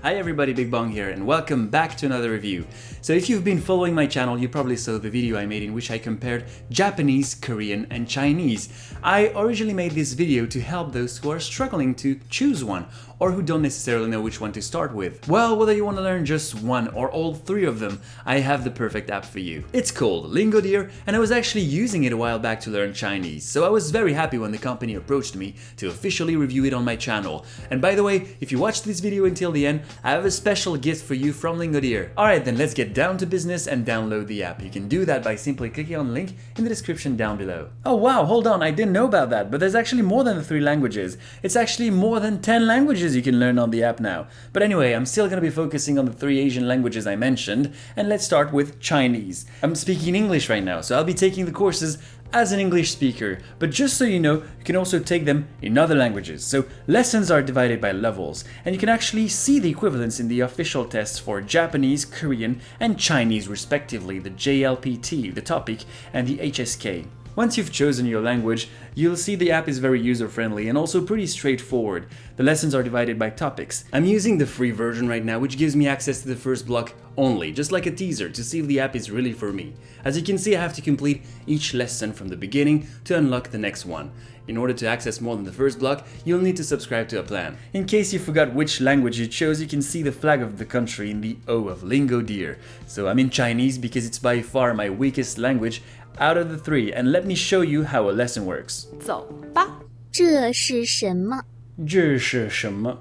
Hi everybody, BigBong here and welcome back to another review. So if you've been following my channel, you probably saw the video I made in which I compared Japanese, Korean and Chinese. I originally made this video to help those who are struggling to choose one or who don't necessarily know which one to start with. Well, whether you want to learn just one or all three of them, I have the perfect app for you. It's called LingoDeer and I was actually using it a while back to learn Chinese, so I was very happy when the company approached me to officially review it on my channel. And by the way, if you watched this video until the end, I have a special gift for you from LingoDeer. Alright then, let's get down to business and download the app. You can do that by simply clicking on the link in the description down below. Oh wow, hold on, I didn't know about that, but there's actually more than the 3 languages. It's actually more than 10 languages you can learn on the app now. But anyway, I'm still going to be focusing on the 3 Asian languages I mentioned, and let's start with Chinese. I'm speaking English right now, so I'll be taking the courses as an English speaker, but just so you know, you can also take them in other languages. So lessons are divided by levels, and you can actually see the equivalents in the official tests for Japanese, Korean, and Chinese respectively, the JLPT, the TOPIK, and the HSK. Once you've chosen your language, you'll see the app is very user-friendly and also pretty straightforward. The lessons are divided by topics. I'm using the free version right now, which gives me access to the first block only, just like a teaser to see if the app is really for me. As you can see, I have to complete each lesson from the beginning to unlock the next one. In order to access more than the first block, you'll need to subscribe to a plan. In case you forgot which language you chose, you can see the flag of the country in the O of LingoDeer. So I'm in Chinese because it's by far my weakest language out of the 3, and let me show you how a lesson works. 走吧。这是什么？这是什么?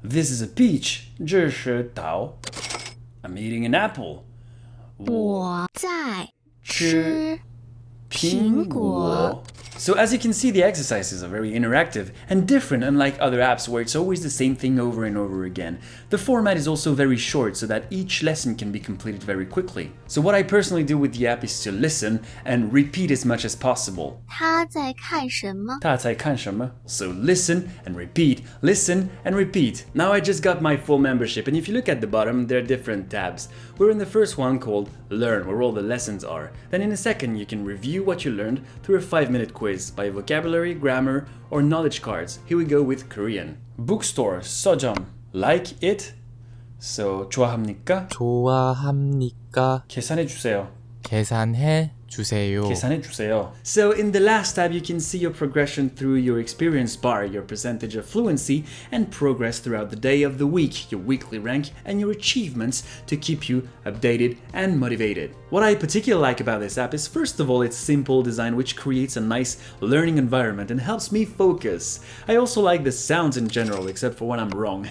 This is a peach. 这是桃. I'm eating an apple. 我在吃吃苹苹果.果。 So as you can see, the exercises are very interactive and different, unlike other apps where it's always the same thing over and over again. The format is also very short so that each lesson can be completed very quickly. So what I personally do with the app is to listen and repeat as much as possible. 他在看什么？他在看什么? So listen and repeat, listen and repeat. Now I just got my full membership, and if you look at the bottom, there are different tabs. We're in the first one called Learn, where all the lessons are. Then in a second, you can review what you learned through a 5-minute quiz by vocabulary, grammar, or knowledge cards. Here we go with Korean. Bookstore, 서점, like it? So, 좋아합니까? 좋아합니까? 계산해 주세요. 계산해 주세요. 계산해 주세요. So in the last tab, you can see your progression through your experience bar, your percentage of fluency, and progress throughout the day of the week, your weekly rank, and your achievements to keep you updated and motivated. What I particularly like about this app is, first of all, its simple design, which creates a nice learning environment and helps me focus. I also like the sounds in general, except for when I'm wrong.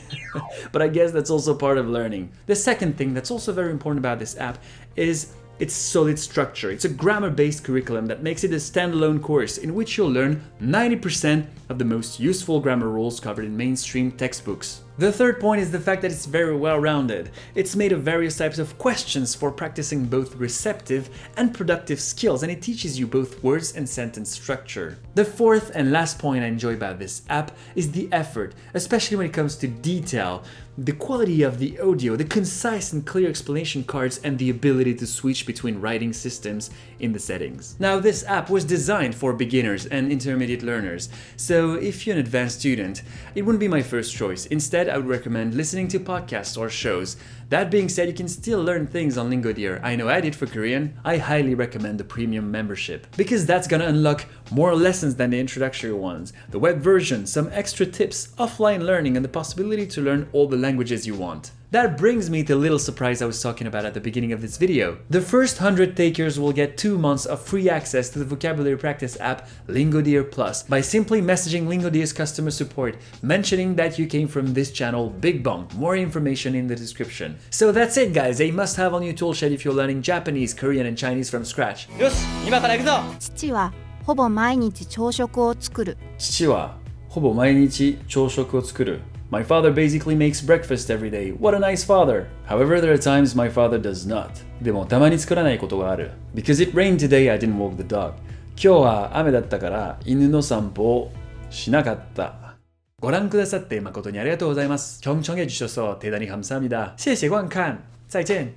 But I guess that's also part of learning. The second thing that's also very important about this app is its solid structure. It's a grammar-based curriculum that makes it a standalone course in which you'll learn 90% of the most useful grammar rules covered in mainstream textbooks. The third point is the fact that it's very well-rounded. It's made of various types of questions for practicing both receptive and productive skills, and it teaches you both words and sentence structure. The fourth and last point I enjoy about this app is the effort, especially when it comes to detail, the quality of the audio, the concise and clear explanation cards, and the ability to switch between writing systems in the settings. Now, this app was designed for beginners and intermediate learners, so if you're an advanced student, it wouldn't be my first choice. Instead, I would recommend listening to podcasts or shows. That being said, you can still learn things on LingoDeer. I know I did for Korean. I highly recommend the premium membership, because that's gonna unlock more lessons than the introductory ones, the web version, some extra tips, offline learning, and the possibility to learn all the languages you want. That brings me to the little surprise I was talking about at the beginning of this video. The first 100 takers will get 2 months of free access to the vocabulary practice app LingoDeer Plus by simply messaging LingoDeer's customer support, mentioning that you came from this channel, BigBong. More information in the description. So that's it, guys, a must-have on your toolshed if you're learning Japanese, Korean, and Chinese from scratch. よし、今から行くぞ。父はほぼ毎日朝食を作る。父はほぼ毎日朝食を作る。My father basically makes breakfast every day. What a nice father! However, there are times my father does not. でもたまに作らないことがある。Because it rained today, I didn't walk the dog. 今日は雨だったから犬の散歩をしなかった。ご覧くださって誠にありがとうございます。경청해 주셔서 대단히 감사합니다. 谢谢观看。再见。